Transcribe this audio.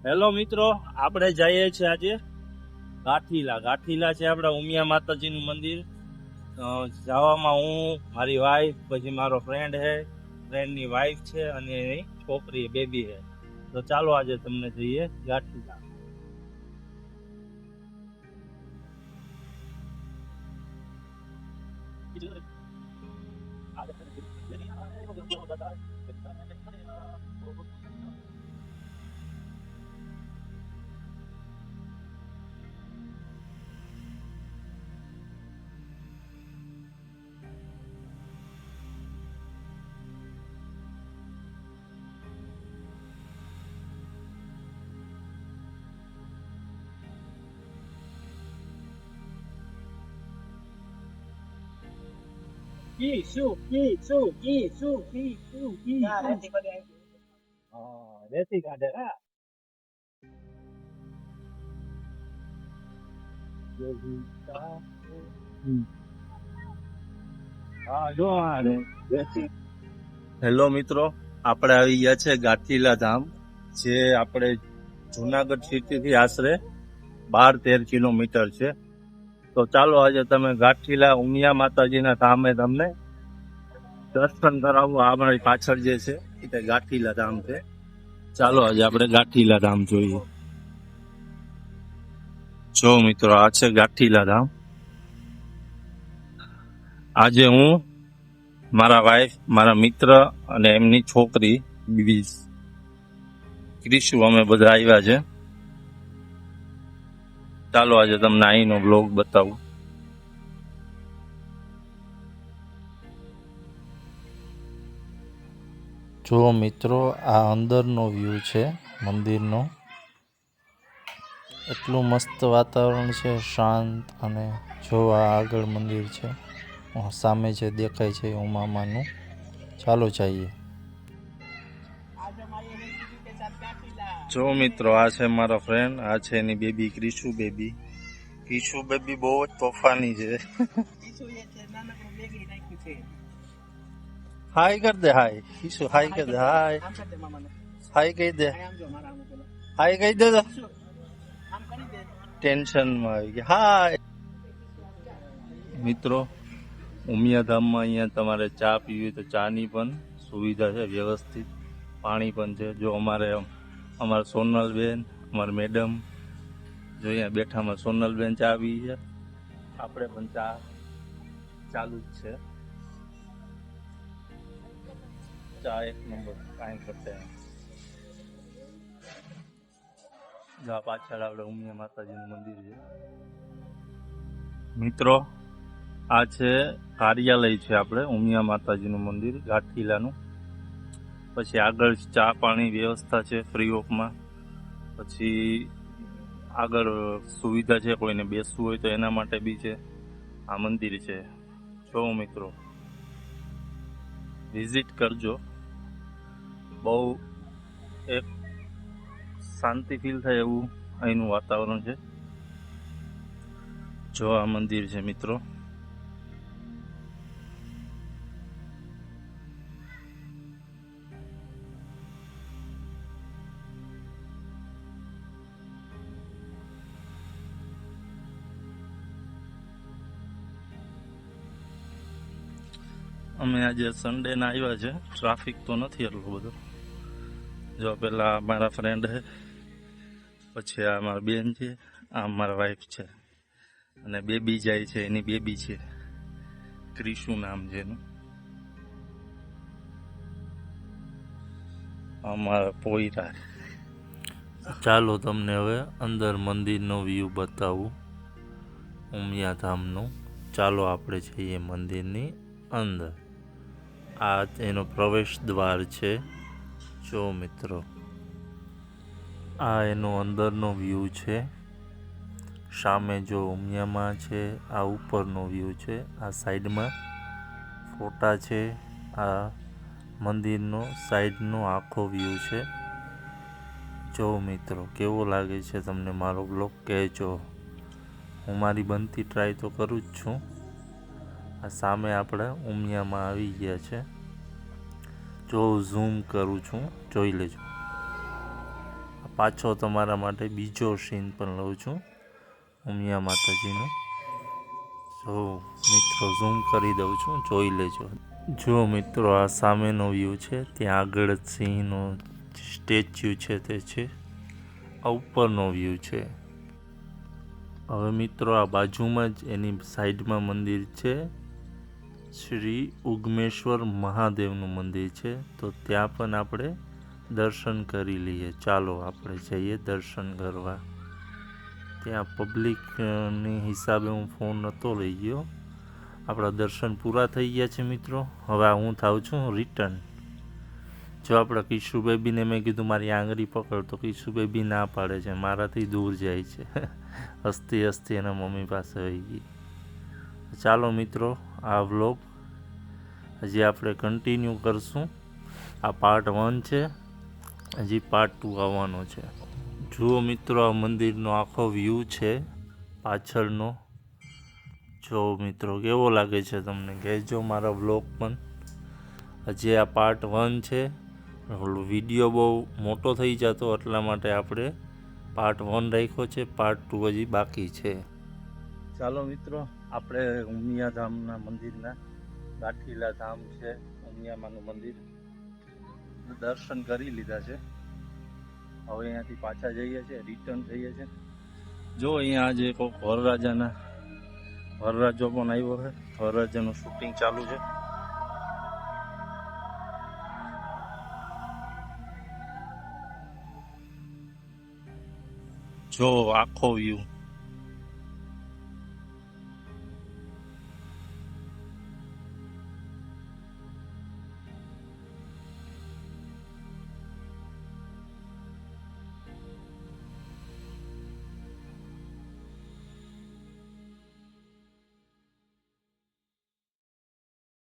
Hello મિત્રો, આપણે જઈએ છીએ આજે ગાંઠીલા. ગાંઠીલા છે આપણા ઉમિયા માતાજીનું મંદિર. જવામાં હું, મારી વાઈફ, પછી મારો ફ્રેન્ડ છે, ફ્રેન્ડની વાઈફ છે અને એની છોકરી બેબી છે. તો ચાલો આજે તમને જઈએ ગાંઠીલા. રેતી કાઢે. હેલો મિત્રો, આપણે આવી ગયા છે ગાંઠીલા ધામ, જે આપણે જુનાગઢ સિટીથી આશરે 12-13 કિલોમીટર છે. તો ચાલો આજે તમે ગાંઠીલા ઉમિયા માતાજીના ધામે તમને દર્શન કરાવવું. આ મારી પાછળ જે છે એ ગાંઠીલા ધામ છે. ચાલો આજે આપણે ગાંઠીલા ધામ જોઈએ. જો મિત્રો, આ છે ગાંઠીલા ધામ. આજે હું, મારા વાઈફ, મારા મિત્ર અને એમની છોકરી ક્રિશુ, અમે બધા આવ્યા છે. ચાલો આજે તમને અહીંનો બ્લોગ બતાવું. જો મિત્રો, આ અંદરનો વ્યૂ છે મંદિરનો. એટલું મસ્ત વાતાવરણ છે, શાંત. અને જો આ આગળ મંદિર છે, સામે જે દેખાય છે ઉમામાનું. ચાલો જઈએ. જો મિત્રો, આ છે મારા ફ્રેન્ડ, આ છે એની baby Krishu baby. Krishu baby બહુ જ તોફાની છે. હાય કર દે, હાય ક્રિશુ, હાય કર દે, હાય હાય કહી દે, હાય કહી દે. તો ટેન્શનમાં આવી ગયા. હાય મિત્રો, ઉમિયા ધામમાં અહીંયા તમારે ચા પીવી તો ચાની પણ સુવિધા છે વ્યવસ્થિત. પાણી પણ છે. જો અમારા સોનલબેન, અમારા મેડમ, જો અહીંયા બેઠા અમારા સોનલબેન ચા પી છે. આપણે પણ ચા ચાલુ જ છે. ચા એક નંબર, કાંઈ કરતા. પાછળ આપણે ઉમિયા માતાજીનું મંદિર છે. મિત્રો, આ છે કાર્યાલય છે આપણે ઉમિયા માતાજીનું મંદિર ગાંઠીલાનું. પછી આગળ ચા પાણી વ્યવસ્થા છે ફ્રી ઓફમાં. પછી આગળ સુવિધા છે, કોઈને બેસવું હોય તો એના માટે બી છે. આ મંદિર છે. જો મિત્રો, વિઝિટ કરજો. બહુ એક શાંતિ ફીલ થાય એવું અહીંનું વાતાવરણ છે. જો આ મંદિર છે મિત્રો. અમે આજે સન્ડે ના આવ્યા છે. ટ્રાફિક તો નથી એટલો બધો. જો પેલા મારા ફ્રેન્ડ છે, પછી આ મારા બેન છે, આ મારા વાઈફ છે, અને બેબી જાય છે, એની બેબી છે, ક્રિશુ નામ છે એનું. અમારા પોયરા. ચાલો તમને હવે અંદર મંદિરનો વ્યૂ બતાવું, ઉમિયા ધામનું. ચાલો આપણે જઈએ મંદિરની અંદર. આ એનો પ્રવેશ દ્વાર છે. જો મિત્રો, આ એનો અંદરનો વ્યૂ છે. સામે જો ઉમિયામાં છે, આ ઉપરનો વ્યૂ છે. આ સાઈડમાં ફોટા છે. આ મંદિરનો સાઈડનો આખો વ્યૂ છે. જો મિત્રો, કેવો લાગે છે તમને મારો બ્લોગ કહેજો. હું મારી બનતી ટ્રાય તો કરું જ છું. આ સામે આપણે ઉમિયામાં આવી ગયા છે. જો ઝૂમ કરું છું, જોઈ લેજો. પાછો તમારા માટે બીજો સીન પણ લઉં છું ઉમિયા માતાજીનો. જો મિત્રો ઝૂમ કરી દઉં છું, જોઈ લેજો. જો મિત્રો આ સામેનો વ્યૂ છે, ત્યાં આગળ જ સિંહનો સ્ટેચ્યુ છે તે છે. આ ઉપરનો વ્યૂ છે. હવે મિત્રો આ બાજુમાં જ એની સાઈડમાં મંદિર છે, શ્રી ઉગમેશ્વર મહાદેવનું મંદિર છે. તો ત્યાં પણ આપણે દર્શન કરી લઈએ. ચાલો આપણે જઈએ દર્શન કરવા. ત્યાં પબ્લિકની હિસાબે હું ફોન નહોતો લઈ ગયો. આપણા દર્શન પૂરા થઈ ગયા છે મિત્રો. હવે હું થાઉં છું રિટર્ન. જો આપણા કિશુ બેબીને મેં કીધું મારી આંગળી પકડ, તો કિશુ બેબી ના પાડે છે, મારાથી દૂર જાય છે. હસતી હસતી એના મમ્મી પાસે આવી ગઈ. ચાલો મિત્રો, આ વ્લોગ હજી આપણે કન્ટિન્યુ કરશું. આ પાર્ટ 1 છે, હજી પાર્ટ 2 આવવાનો છે. જુઓ મિત્રો, આ મંદિરનો આખો વ્યૂ છે પાછળનો. જો મિત્રો કેવો લાગે છે તમને કહેજો મારા વ્લોગ પણ. હજી આ પાર્ટ 1 છે. વિડીયો બહુ મોટો થઈ જતો એટલા માટે આપણે પાર્ટ 1 રાખ્યો છે. પાર્ટ 2 હજી બાકી છે. ચાલો મિત્રો, આપણે ઉમિયા ધામના મંદિરના ગાંઠીલા ધામ છે ઉમિયામાનું મંદિર, દર્શન કરી લીધા છે. હવે અહીંયાથી પાછા જઈએ છીએ, રિટર્ન થઈએ છીએ. જો અહીંયા આજે કોઈક વરરાજો પણ આવ્યો છે. વરરાજાનું શૂટિંગ ચાલુ છે. જો આખો વ્યૂ